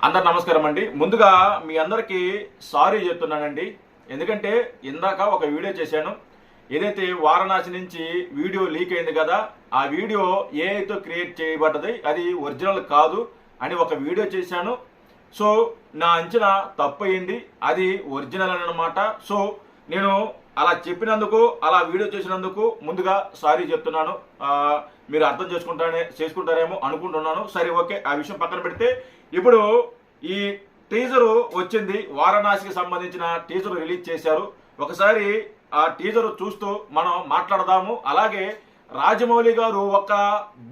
అందరు నమస్కారం అండి. ముందుగా మీ అందరికీ సారీ చెప్తున్నానండి. ఎందుకంటే ఇందాక ఒక వీడియో చేశాను. ఏదైతే వారణాసి నుంచి వీడియో లీక్ అయింది కదా, ఆ వీడియో ఏఐతో క్రియేట్ చేయబడ్డది, అది ఒరిజినల్ కాదు అని ఒక వీడియో చేశాను. సో నా అంచనా తప్పయింది, అది ఒరిజినల్ అన్నమాట. సో నేను అలా చెప్పినందుకు, అలా వీడియో చేసినందుకు ముందుగా సారీ చెప్తున్నాను. మీరు అర్థం చేసుకుంటారేమో అనుకుంటున్నాను. సరే, ఓకే, ఆ విషయం పక్కన పెడితే ఇప్పుడు ఈ టీజరు వచ్చింది. వారణాసికి సంబంధించిన టీజర్ రిలీజ్ చేశారు. ఒకసారి ఆ టీజర్ చూస్తూ మనం మాట్లాడదాము. అలాగే రాజమౌళి గారు ఒక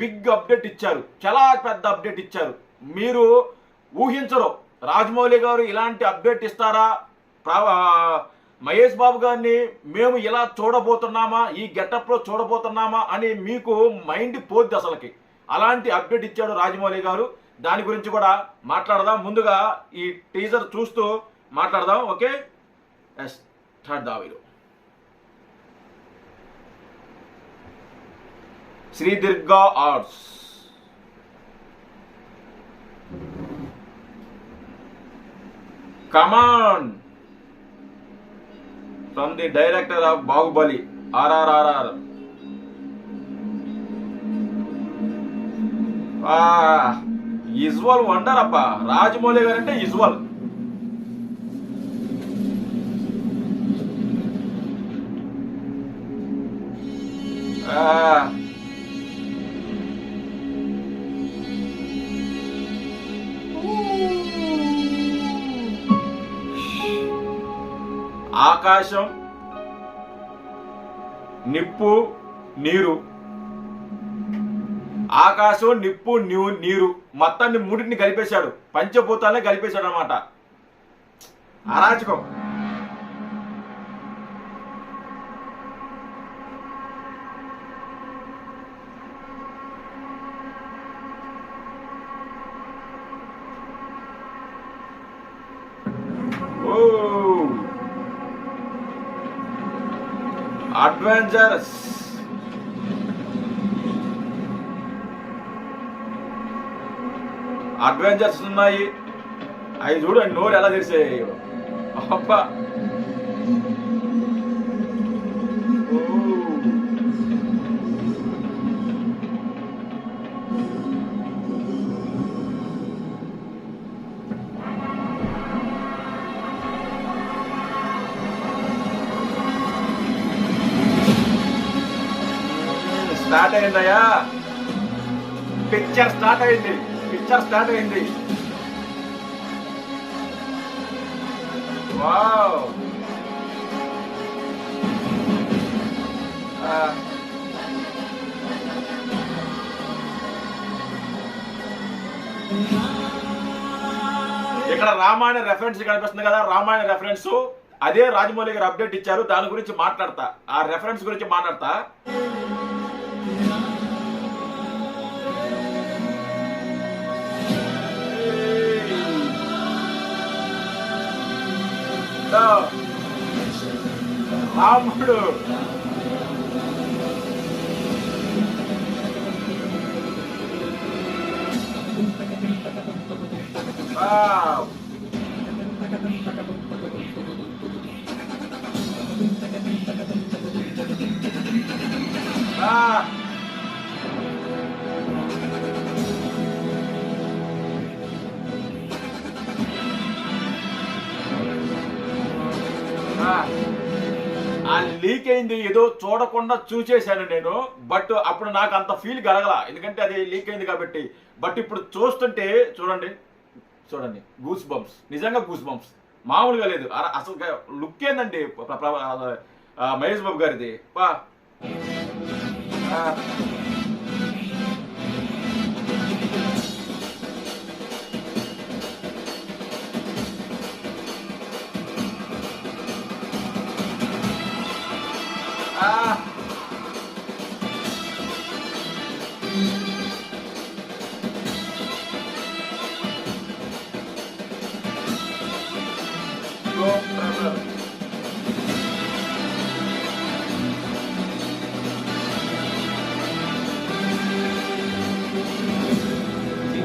బిగ్ అప్డేట్ ఇచ్చారు, చాలా పెద్ద అప్డేట్ ఇచ్చారు. మీరు ఊహించరు రాజమౌళి గారు ఇలాంటి అప్డేట్ ఇస్తారా, మహేష్ బాబు గారిని మేము ఇలా చూడబోతున్నామా, ఈ గెటప్లో చూడబోతున్నామా అని మీకు మైండ్ పోద్ది అసలుకి. అలాంటి అప్డేట్ ఇచ్చాడు రాజమౌళి గారు. దాని గురించి కూడా మాట్లాడదాం. ముందుగా ఈ టీజర్ చూస్తూ మాట్లాడదాం. Okay, start the video. Sri Durga Arts, come on from the director of Bahubali, RRRR. Visual wonder అప్ప. రాజమౌళి గారు అంటే విజువల్. ఆకాశం, నిప్పు, నీరు. ఆకాశం, నిప్పు, నీరు మొత్తాన్ని మూడింటిని కలిపేశాడు. పంచభూతాలనే కలిపేశాడు అన్నమాట. అరాచకం. అడ్వెంచర్స్, అడ్వెంచర్స్ ఉన్నాయి. అవి చూడండి, నోరు ఎలా తెరిసే అబ్బా. స్టార్ట్ అయిందయ్యా, పిక్చర్ స్టార్ట్ అయింది, పిక్చర్ స్టార్ట్ అయింది. వావ్, ఇక్కడ రామాయణ రెఫరెన్స్ కనిపిస్తుంది కదా, రామాయణ రెఫరెన్స్. అదే రాజమౌళి గారు అప్డేట్ ఇచ్చారు. దాని గురించి మాట్లాడతా, ఆ రెఫరెన్స్ గురించి మాట్లాడతా. రాముడు ఆ లీక్ అయింది, ఏదో చూడకుండా చూసేశాను నేను. బట్ అప్పుడు నాకు అంత ఫీల్ కలగల, ఎందుకంటే అది లీక్ అయింది కాబట్టి. బట్ ఇప్పుడు చూస్తుంటే చూడండి, చూడండి, గూస్ బంప్స్, నిజంగా గూస్ బంప్స్, మామూలుగా లేదు. అసలు లుక్ ఏందండి మహేష్ బాబు గారిది. పా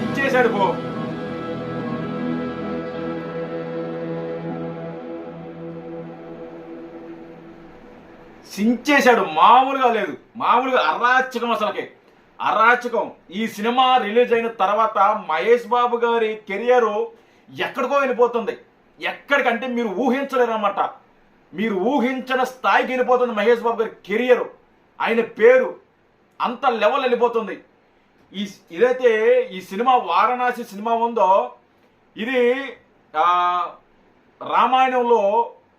ఇచ్చేసాడు పో. సించేశాడు, మామూలుగా లేదు, మామూలుగా అరాచకం, అసలుకి అరాచకం. ఈ సినిమా రిలీజ్ అయిన తర్వాత మహేష్ బాబు గారి కెరియరు ఎక్కడికో వెళ్ళిపోతుంది. ఎక్కడికంటే మీరు ఊహించలేరు అన్నమాట. మీరు ఊహించిన స్థాయికి వెళ్ళిపోతుంది మహేష్ బాబు గారి కెరియరు. ఆయన పేరు అంత లెవెల్ వెళ్ళిపోతుంది. ఇదైతే ఈ సినిమా వారణాసి సినిమా ఉందో ఇది రామాయణంలో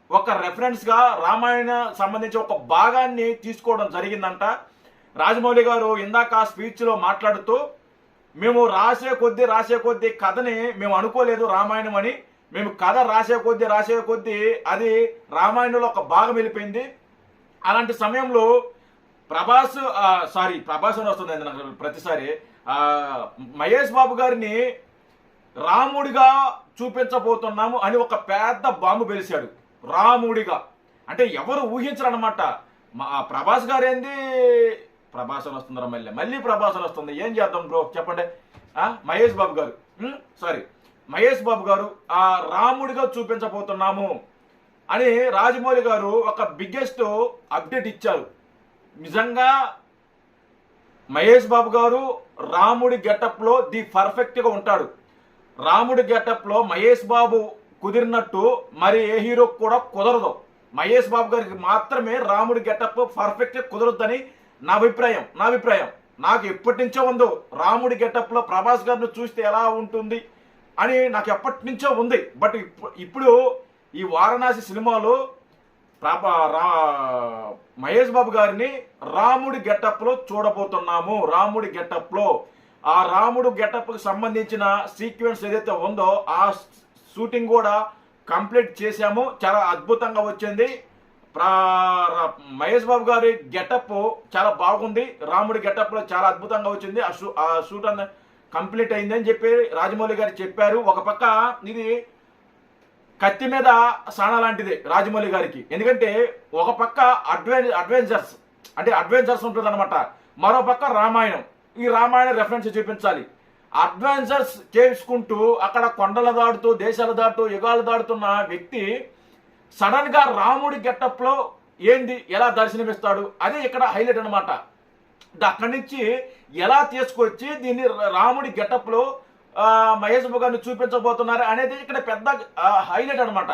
ఒక రెఫరెన్స్గా రామాయణ సంబంధించి ఒక భాగాన్ని తీసుకోవడం జరిగిందంట. రాజమౌళి గారు ఇందాక స్పీచ్లో మాట్లాడుతూ మేము రాసే కొద్దీ కథని మేము అనుకోలేదు రామాయణం అని, మేము కథ రాసే కొద్దీ అది రామాయణంలో ఒక భాగం వెళ్ళిపోయింది. అలాంటి సమయంలో ప్రభాస్ అని వస్తుంది నాకు ప్రతిసారి, మహేష్ బాబు గారిని రాముడిగా చూపించబోతున్నాము అని ఒక పెద్ద బాంబు పేల్చాడు. రాముడిగా అంటే ఎవరు ఊహించరనమాట. ప్రభాస్ గారు ఏంది, ప్రభాస్ అని వస్తుందిరా, మళ్ళీ ప్రభాస్ అని వస్తుంది, ఏం చేద్దాం బ్రో చెప్పండి. మహేష్ బాబు గారు రాముడిగా చూపించబోతున్నాము అని రాజమౌళి గారు ఒక బిగ్గెస్ట్ అప్డేట్ ఇచ్చారు. నిజంగా మహేష్ బాబు గారు రాముడి గెటప్లో ది పర్ఫెక్ట్గా ఉంటాడు. రాముడి గెటప్లో మహేష్ బాబు కుదిరినట్టు మరి ఏ హీరో కూడా కుదరదు. మహేష్ బాబు గారికి మాత్రమే రాముడి గెటప్ పర్ఫెక్ట్గా కుదరద్దని నా అభిప్రాయం. నాకు ఎప్పటి నుంచో ఉందో రాముడి గెటప్లో ప్రభాస్ గారిని చూస్తే ఎలా ఉంటుంది అని నాకు ఎప్పటి నుంచో ఉంది. బట్ ఇప్పుడు ఈ వారణాసి సినిమాలో మహేష్ బాబు గారిని రాముడి గెటప్లో చూడబోతున్నాము. రాముడి గెటప్లో ఆ రాముడు గెటప్కి సంబంధించిన సీక్వెన్స్ ఏదైతే ఉందో ఆ షూటింగ్ కూడా కంప్లీట్ చేశాము. చాలా అద్భుతంగా వచ్చింది. మహేష్ బాబు గారి గెటప్ చాలా బాగుంది. రాముడి గెటప్లో చాలా అద్భుతంగా వచ్చింది. ఆ షూట్ అన్న కంప్లీట్ అయిందని చెప్పి రాజమౌళి గారు చెప్పారు. ఒక పక్క ఇది కత్తి మీద సాణ లాంటిది రాజమౌళి గారికి. ఎందుకంటే ఒక పక్క అడ్వెంచర్స్ ఉంటుంది అనమాట, మరో పక్క రామాయణం. ఈ రామాయణ రెఫరెన్స్ చూపించాలి. అడ్వెంచర్స్ చేసుకుంటూ అక్కడ కొండలు దాడుతూ దేశాలు దాటుతూ యుగాలు దాడుతున్న వ్యక్తి సడన్ గా రాముడి గెటప్లో ఏంది ఎలా దర్శనమిస్తాడు, అదే ఇక్కడ హైలైట్ అనమాట. అక్కడి నుంచి ఎలా తీసుకొచ్చి దీన్ని రాముడి గెటప్లో మహేష్ బాబు గారిని చూపించబోతున్నారు అనేది ఇక్కడ పెద్ద హైలైట్ అనమాట.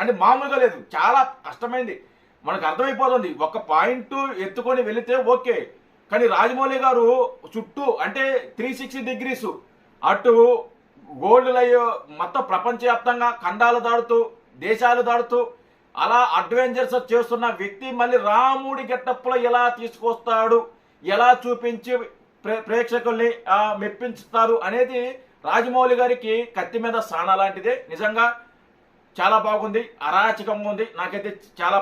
అంటే మామూలుగా లేదు, చాలా కష్టమైంది. మనకు అర్థమైపోతుంది. ఒక పాయింట్ ఎత్తుకొని వెళితే ఓకే, కానీ రాజమౌళి గారు చుట్టూ అంటే 360 డిగ్రీస్ అటు గోల్డ్ మొత్తం ప్రపంచవ్యాప్తంగా ఖండాలు దాడుతూ దేశాలు దాడుతూ అలా అడ్వెంచర్స్ చేస్తున్న వ్యక్తి మళ్ళీ రాముడి గెటప్లో ఎలా తీసుకొస్తాడు, ఎలా చూపించి ప్రేక్షకుల్ని మెప్పించుతారు అనేది రాజమౌళి గారికి కత్తి మీద సాణ లాంటిదే. నిజంగా చాలా బాగుంది, అరాచకంగా ఉంది. నాకైతే చాలా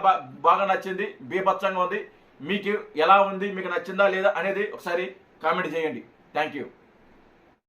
బాగా నచ్చింది, బీభత్సంగా ఉంది. మీకు ఎలా ఉంది, మీకు నచ్చిందా లేదా అనేది ఒకసారి కామెంట్ చేయండి. Thank you.